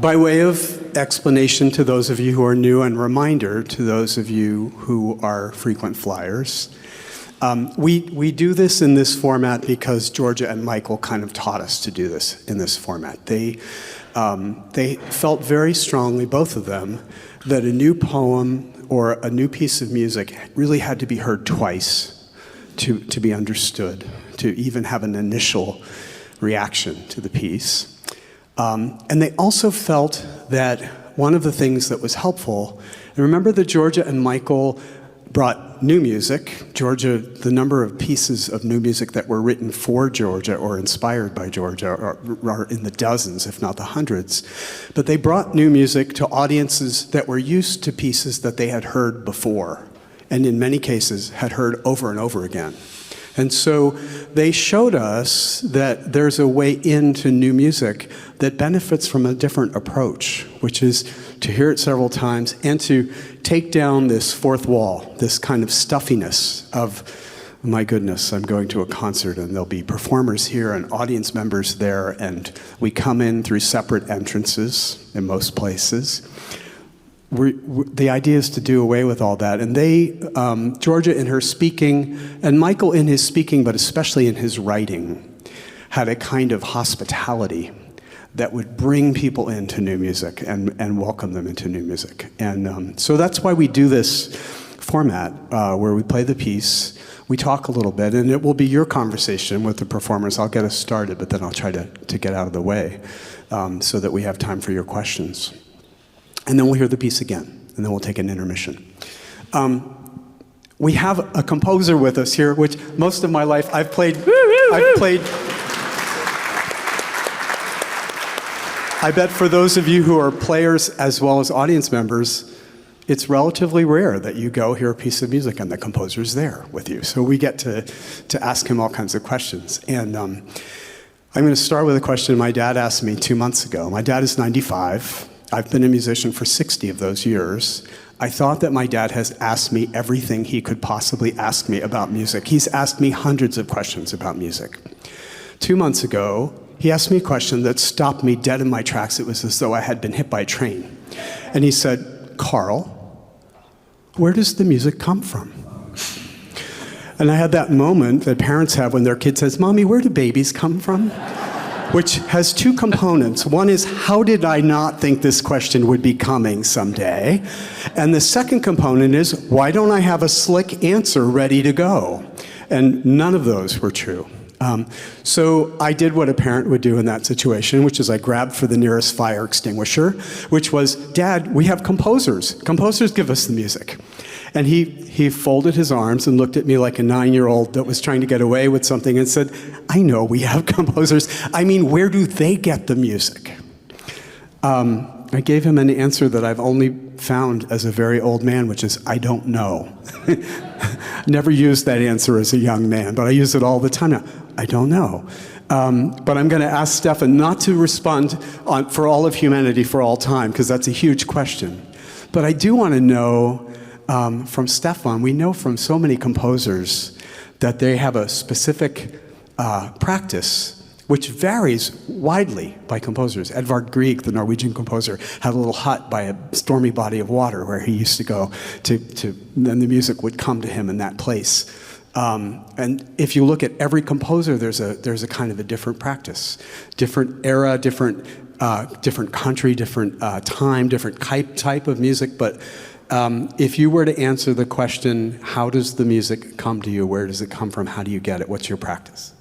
By way of explanation to those of you who are new and reminder to those of you who are frequent flyers, we do this in this format because Georgia and Michael kind of taught us to do this in this format. They felt very strongly, both of them, that a new poem or a new piece of music really had to be heard twice to be understood, to even have an initial reaction to the piece. And they also felt that one of the things that was helpful, and remember that Georgia and Michael brought new music. Georgia, the number of pieces of new music that were written for Georgia or inspired by Georgia are in the dozens, if not the hundreds. But they brought new music to audiences that were used to pieces that they had heard before, and in many cases had heard over and over again. And so they showed us that there's a way into new music that benefits from a different approach, which is to hear it several times and to take down this fourth wall, this kind of stuffiness of, my goodness, I'm going to a concert and there'll be performers here and audience members there, and we come in through separate entrances in most places. The idea is to do away with all that. And Georgia in her speaking, and Michael in his speaking, but especially in his writing, had a kind of hospitality that would bring people into new music and welcome them into new music. And so that's why we do this format where we play the piece, we talk a little bit, and it will be your conversation with the performers. I'll get us started, but then I'll try to get out of the way so that we have time for your questions. And then we'll hear the piece again, and then we'll take an intermission. We have a composer with us here, which most of my life I've played. I bet for those of you who are players as well as audience members, it's relatively rare that you go hear a piece of music and the composer's there with you. So we get to ask him all kinds of questions. And I'm going to start with a question my dad asked me 2 months ago. My dad is 95. I've been a musician for 60 of those years. I thought that my dad has asked me everything he could possibly ask me about music. He's asked me hundreds of questions about music. 2 months ago, he asked me a question that stopped me dead in my tracks. It was as though I had been hit by a train. And he said, "Carl, where does the music come from?" And I had that moment that parents have when their kid says, "Mommy, where do babies come from?" Which has two components. One is, how did I not think this question would be coming someday? And the second component is, why don't I have a slick answer ready to go? And none of those were true. So I did what a parent would do in that situation, which is I grabbed for the nearest fire extinguisher, which was, "Dad, we have composers. Composers give us the music." And he folded his arms and looked at me like a 9-year-old that was trying to get away with something and said, "I know we have composers. I mean, where do they get the music?" I gave him an answer that I've only found as a very old man, which is, I don't know. Never used that answer as a young man, but I use it all the time now. I don't know. But I'm going to ask Stefan not to respond for all of humanity for all time, because that's a huge question. But I do want to know from Stefan, we know from so many composers that they have a specific practice which varies widely by composers. Edvard Grieg, the Norwegian composer, had a little hut by a stormy body of water where he used to go then the music would come to him in that place. And if you look at every composer, there's a kind of a different practice, different era, different country, different time, different type of music. But if you were to answer the question, how does the music come to you? Where does it come from? How do you get it? What's your practice?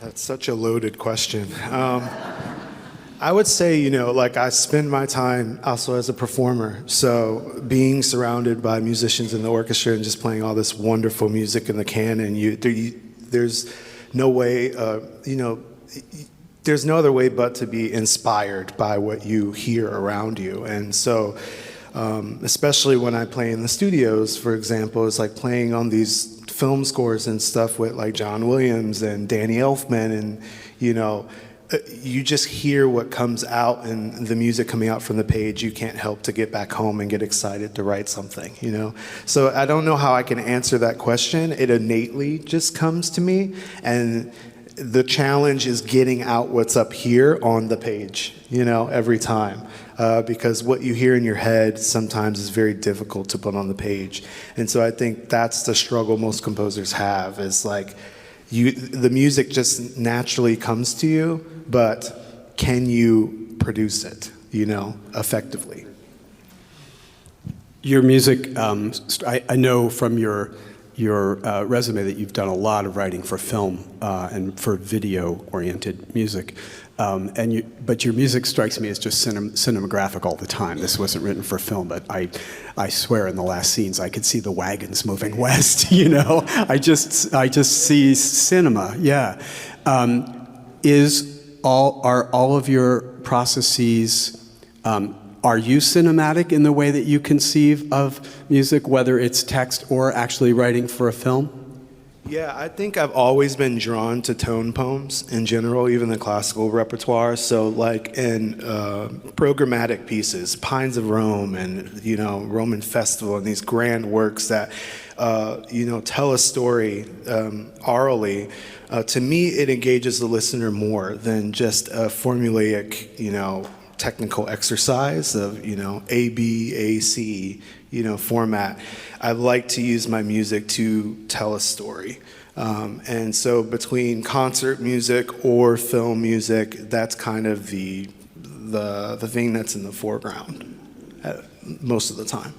That's such a loaded question. I would say, like I spend my time also as a performer. So being surrounded by musicians in the orchestra and just playing all this wonderful music in the canon, there's no way, there's no other way but to be inspired by what you hear around you. And so, especially when I play in the studios, for example, it's like playing on these film scores and stuff with like John Williams and Danny Elfman, and you just hear what comes out and the music coming out from the page. You can't help to get back home and get excited to write something, So I don't know how I can answer that question. It innately just comes to me, and the challenge is getting out what's up here on the page, every time. Because what you hear in your head sometimes is very difficult to put on the page. And so I think that's the struggle most composers have, is like, the music just naturally comes to you, but can you produce it, effectively? Your music, I know from your resume that you've done a lot of writing for film and for video-oriented music. But your music strikes me as just cinematographic all the time. This wasn't written for film, but I swear in the last scenes I could see the wagons moving west. I just see cinema. Yeah, are all of your processes? Are you cinematic in the way that you conceive of music, whether it's text or actually writing for a film? Yeah, I think I've always been drawn to tone poems in general, even the classical repertoire. So like in programmatic pieces, Pines of Rome and, Roman Festival, and these grand works that, tell a story orally, to me it engages the listener more than just a formulaic, technical exercise of, A, B, A, C, format. I like to use my music to tell a story. And so between concert music or film music, that's kind of the thing that's in the foreground most of the time.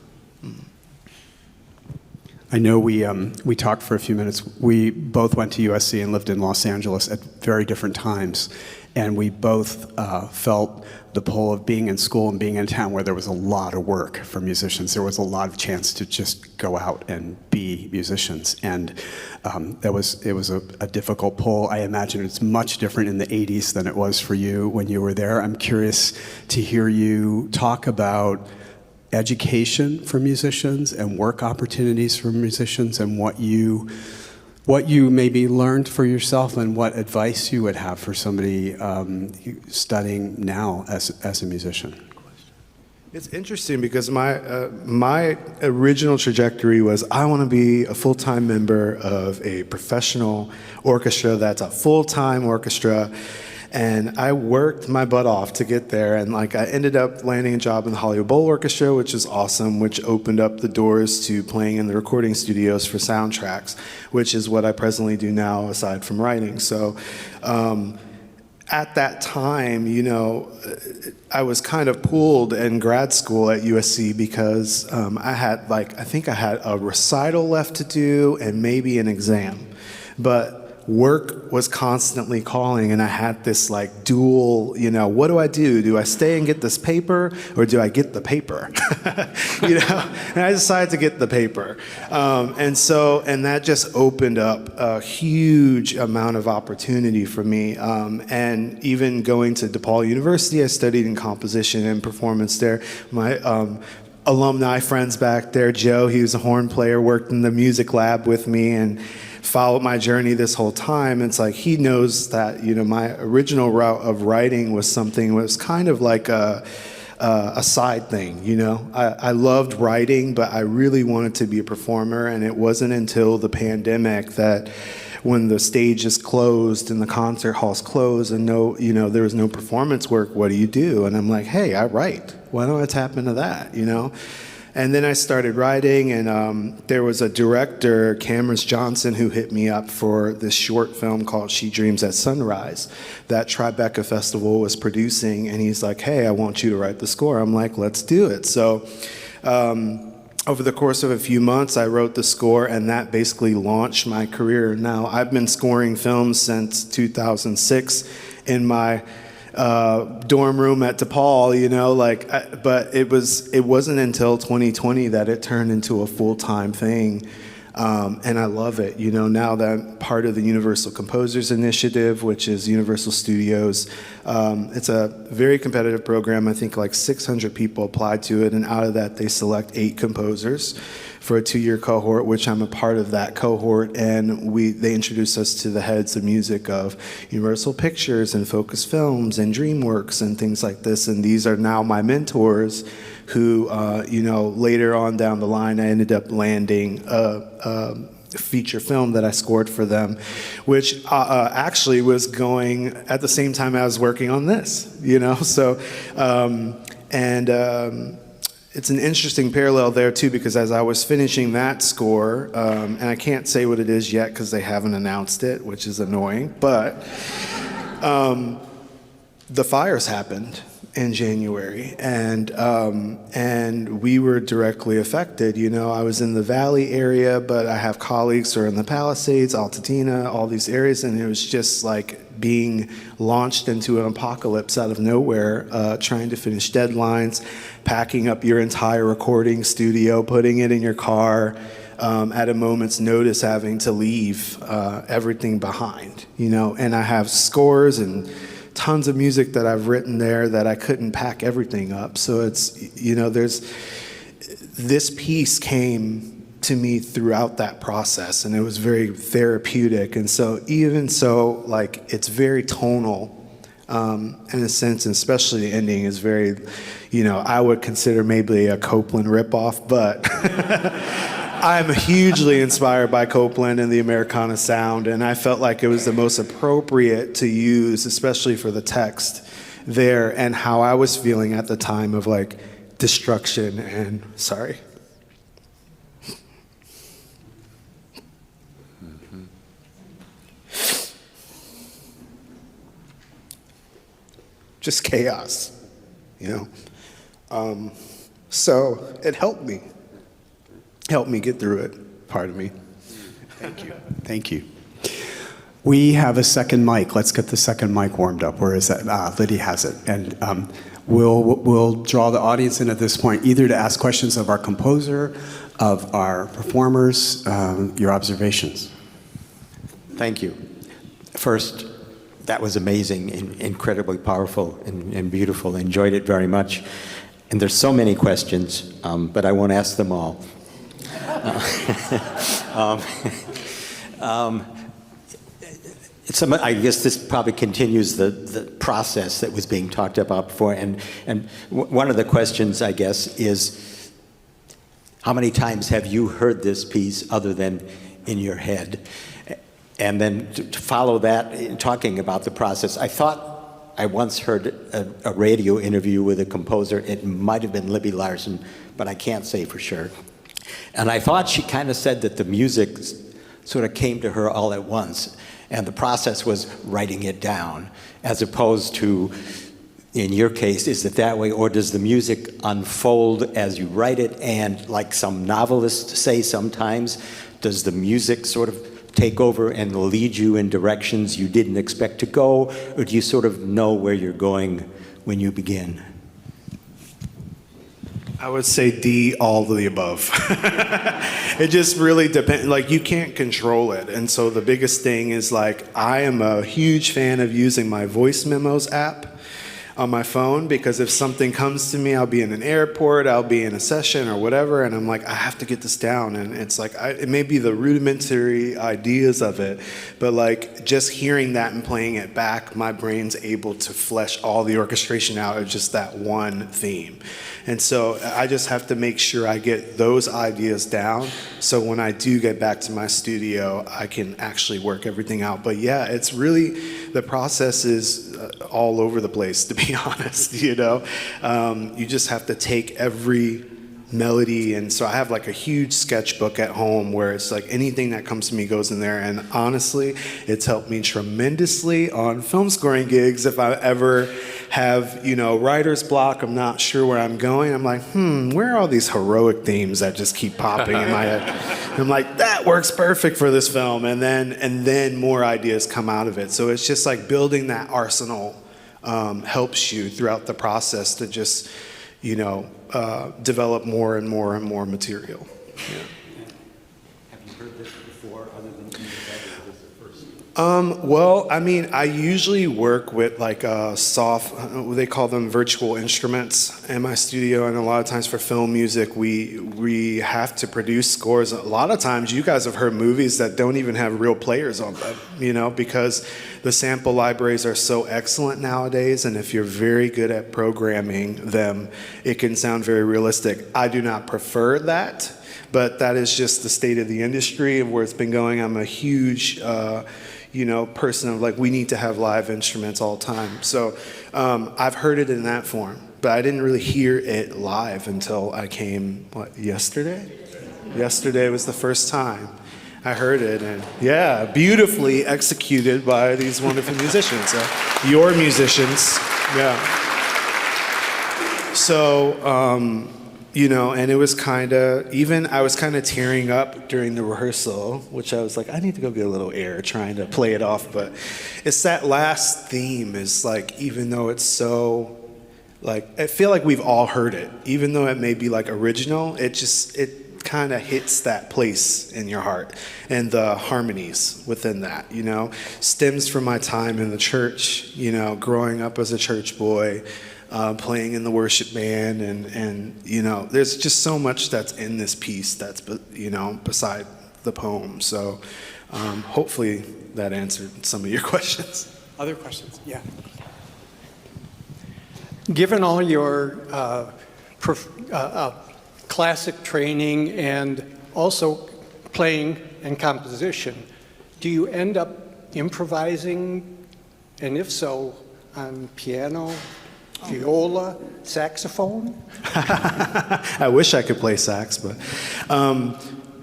I know we talked for a few minutes. We both went to USC and lived in Los Angeles at very different times, and we both felt the pull of being in school and being in a town where there was a lot of work for musicians. There was a lot of chance to just go out and be musicians, and it was a difficult pull. I imagine it's much different in the 80s than it was for you when you were there. I'm curious to hear you talk about education for musicians and work opportunities for musicians, and what you maybe learned for yourself, and what advice you would have for somebody studying now as a musician. It's interesting because my original trajectory was, I want to be a full-time member of a professional orchestra that's a full-time orchestra. And I worked my butt off to get there, and I ended up landing a job in the Hollywood Bowl Orchestra, which is awesome, which opened up the doors to playing in the recording studios for soundtracks, which is what I presently do now aside from writing. So at that time, I was kind of pulled in grad school at USC because I had I think I had a recital left to do and maybe an exam, but work was constantly calling, and I had this dual, what do I do? Do I stay and get this paper, or do I get the paper? And I decided to get the paper. And that just opened up a huge amount of opportunity for me. And even going to DePaul University, I studied in composition and performance there. My alumni friends back there, Joe, he was a horn player, worked in the music lab with me, and followed my journey this whole time. It's he knows that my original route of writing was something was kind of like a side thing. I loved writing, but I really wanted to be a performer, and it wasn't until the pandemic that, when the stages closed and the concert halls closed and there was no performance work, what do you do? And I'm like, hey, I write. Why don't I tap into that? And then I started writing, and there was a director, Cameron Johnson, who hit me up for this short film called She Dreams at Sunrise that Tribeca Festival was producing, and he's like, hey, I want you to write the score. I'm like, let's do it. So over the course of a few months, I wrote the score, and that basically launched my career. Now, I've been scoring films since 2006 in my dorm room at DePaul, but it wasn't until 2020 that it turned into a full-time thing. And I love it. Now that I'm part of the Universal Composers Initiative, which is Universal Studios, it's a very competitive program. I think 600 people applied to it, and out of that they select 8 composers for a 2-year cohort, which I'm a part of that cohort, and they introduced us to the heads of music of Universal Pictures and Focus Films and DreamWorks and things like this, and these are now my mentors who, later on down the line, I ended up landing feature film that I scored for them, which actually was going at the same time I was working on this, you know? So, it's an interesting parallel there too, because as I was finishing that score, and I can't say what it is yet because they haven't announced it, which is annoying, but the fires happened in January, and we were directly affected. You know, I was in the Valley area, but I have colleagues who are in the Palisades, Altadena, all these areas, and it was just like being launched into an apocalypse out of nowhere, trying to finish deadlines, packing up your entire recording studio, putting it in your car, at a moment's notice having to leave everything behind, you know. And I have scores and tons of music that I've written there that I couldn't pack everything up. So it's, you know, this piece came to me throughout that process, and it was very therapeutic. And so even so, like, it's very tonal in a sense, and especially the ending is very, you know, I would consider maybe a Copeland ripoff, but I'm hugely inspired by Copeland and the Americana sound, and I felt like it was the most appropriate to use, especially for the text there, and how I was feeling at the time of like destruction and, sorry. Just chaos, you know? So it helped me get through it, pardon me. Thank you. Thank you. We have a second mic. Let's get the second mic warmed up. Where is that? Liddy has it. And we'll draw the audience in at this point, either to ask questions of our composer, of our performers, your observations. Thank you. First, that was amazing, incredibly powerful and beautiful. Enjoyed it very much. And there's so many questions, but I won't ask them all. I guess this probably continues the process that was being talked about before. And one of the questions, I guess, is how many times have you heard this piece other than in your head? And then to follow that, in talking about the process, I thought I once heard a radio interview with a composer. It might have been Libby Larsen, but I can't say for sure. And I thought she kind of said that the music sort of came to her all at once, and the process was writing it down, as opposed to, in your case, is it that way, or does the music unfold as you write it? And like some novelists say sometimes, does the music sort of take over and lead you in directions you didn't expect to go, or do you sort of know where you're going when you begin? I would say D, all of the above. It just really depends. Like, you can't control it. And so the biggest thing is, like, I am a huge fan of using my voice memos app on my phone, because if something comes to me, I'll be in an airport, I'll be in a session or whatever, and I'm like, I have to get this down. And it's like, it may be the rudimentary ideas of it, but like just hearing that and playing it back, my brain's able to flesh all the orchestration out of just that one theme. And so I just have to make sure I get those ideas down, so when I do get back to my studio, I can actually work everything out. But yeah, it's really, the process is all over the place, to be honest, you know? You just have to take every melody, and so I have like a huge sketchbook at home where it's like anything that comes to me goes in there, and honestly, it's helped me tremendously on film scoring gigs. If I ever have, you know, writer's block, I'm not sure where I'm going, I'm like, where are all these heroic themes that just keep popping in my head? And I'm like, that works perfect for this film, and then more ideas come out of it. So it's just like building that arsenal helps you throughout the process to just, you know, develop more and more and more material. Yeah. Have you heard this before, other than in your head, or was it first? Well, I mean, I usually work with like soft, they call them virtual instruments in my studio, and a lot of times for film music, we have to produce scores. A lot of times, you guys have heard movies that don't even have real players on them, you know, because the sample libraries are so excellent nowadays, and if you're very good at programming them, it can sound very realistic. I do not prefer that. But that is just the state of the industry of where it's been going. I'm a huge, person of like, we need to have live instruments all the time. So I've heard it in that form, but I didn't really hear it live until I came, yesterday? Yesterday was the first time I heard it, and yeah, beautifully executed by these wonderful musicians, your musicians, yeah. So, and it was I was kind of tearing up during the rehearsal, which I was like, I need to go get a little air trying to play it off, but it's that last theme is like, even though it's so, like, I feel like we've all heard it, even though it may be like original, it kind of hits that place in your heart, and the harmonies within that, stems from my time in the church, growing up as a church boy, playing in the worship band, and there's just so much that's in this piece that's, beside the poem. So hopefully that answered some of your questions. Other questions? Yeah. Given all your classic training and also playing and composition, do you end up improvising? And if so, on piano, viola, saxophone? I wish I could play sax, but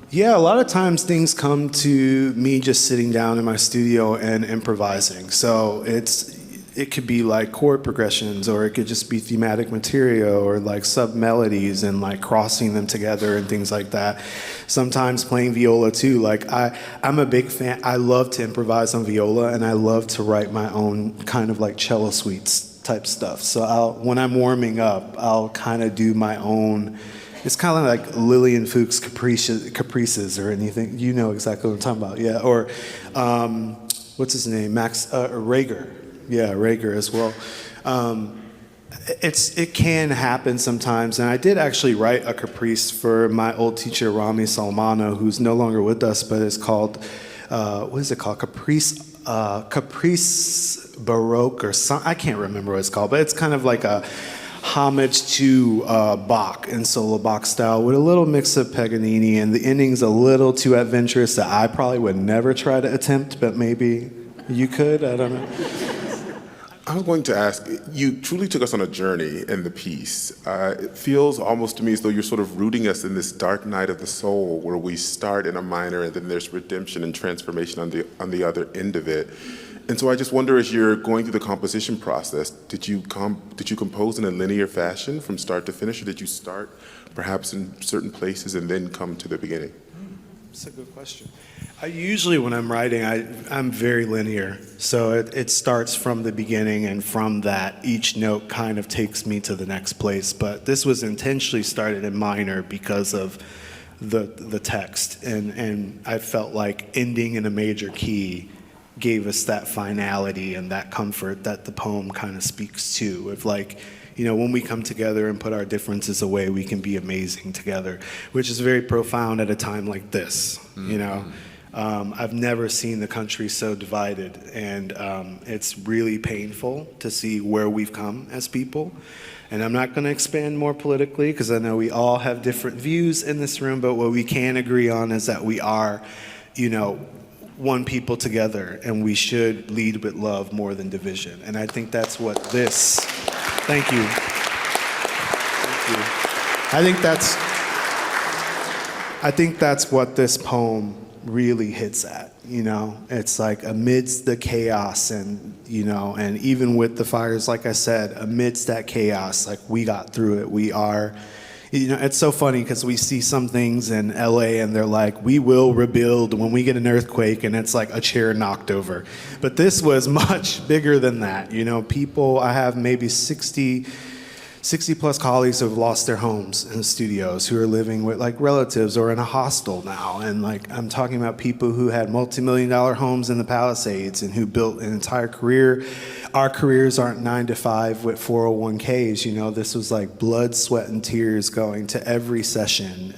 yeah, a lot of times things come to me just sitting down in my studio and improvising. So it could be like chord progressions, or it could just be thematic material, or like sub melodies and like crossing them together and things like that. Sometimes playing viola too. Like I'm a big fan. I love to improvise on viola, and I love to write my own kind of like cello suites type stuff. So when I'm warming up, I'll kind of do my own. It's kind of like Lillian Fuchs' caprices or anything. You know exactly what I'm talking about, yeah. Or what's his name? Max Rager. Yeah, Rager as well. It can happen sometimes, and I did actually write a caprice for my old teacher Rami Salmano, who's no longer with us, but it's called what is it called? Caprice Baroque or something. I can't remember what it's called, but it's kind of like a homage to Bach in solo Bach style with a little mix of Paganini, and the ending's a little too adventurous that I probably would never try to attempt, but maybe you could. I don't know. I'm going to ask, you truly took us on a journey in the piece. It feels almost to me as though you're sort of rooting us in this dark night of the soul where we start in a minor and then there's redemption and transformation on the other end of it. And so I just wonder, as you're going through the composition process, did you compose in a linear fashion from start to finish, or did you start perhaps in certain places and then come to the beginning? That's a good question. Usually when I'm writing, I'm very linear. So it starts from the beginning, and from that, each note kind of takes me to the next place. But this was intentionally started in minor because of the text. And I felt like ending in a major key gave us that finality and that comfort that the poem kind of speaks to. Of like, when we come together and put our differences away, we can be amazing together, which is very profound at a time like this, I've never seen the country so divided, and it's really painful to see where we've come as people. And I'm not going to expand more politically, because I know we all have different views in this room, but what we can agree on is that we are, one people together, and we should lead with love more than division. And I think that's what this... Thank you. Thank you. I think that's what this poem really hits at. It's like amidst the chaos, and and even with the fires, like I said, amidst that chaos, like we got through it. We are, it's so funny because we see some things in LA and they're like, we will rebuild when we get an earthquake, and it's like a chair knocked over. But this was much bigger than that. People, I have maybe 60 plus colleagues who have lost their homes in studios, who are living with like relatives or in a hostel now. And like, I'm talking about people who had multi-million-dollar homes in the Palisades and who built an entire career. Our careers aren't 9 to 5 with 401ks. This was like blood, sweat, and tears going to every session,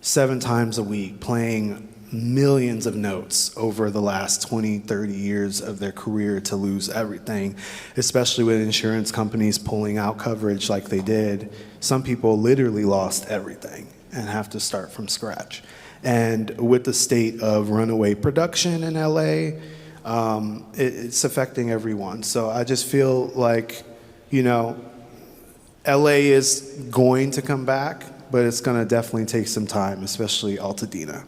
7 times a week, playing millions of notes over the last 20, 30 years of their career to lose everything, especially with insurance companies pulling out coverage like they did. Some people literally lost everything, and have to start from scratch. And with the state of runaway production in LA, it's affecting everyone. So I just feel like, you know, LA is going to come back, but it's going to definitely take some time, especially Altadena.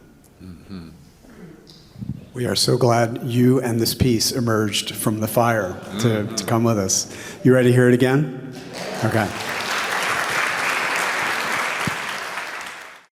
We are so glad you and this piece emerged from the fire to come with us. You ready to hear it again? Okay.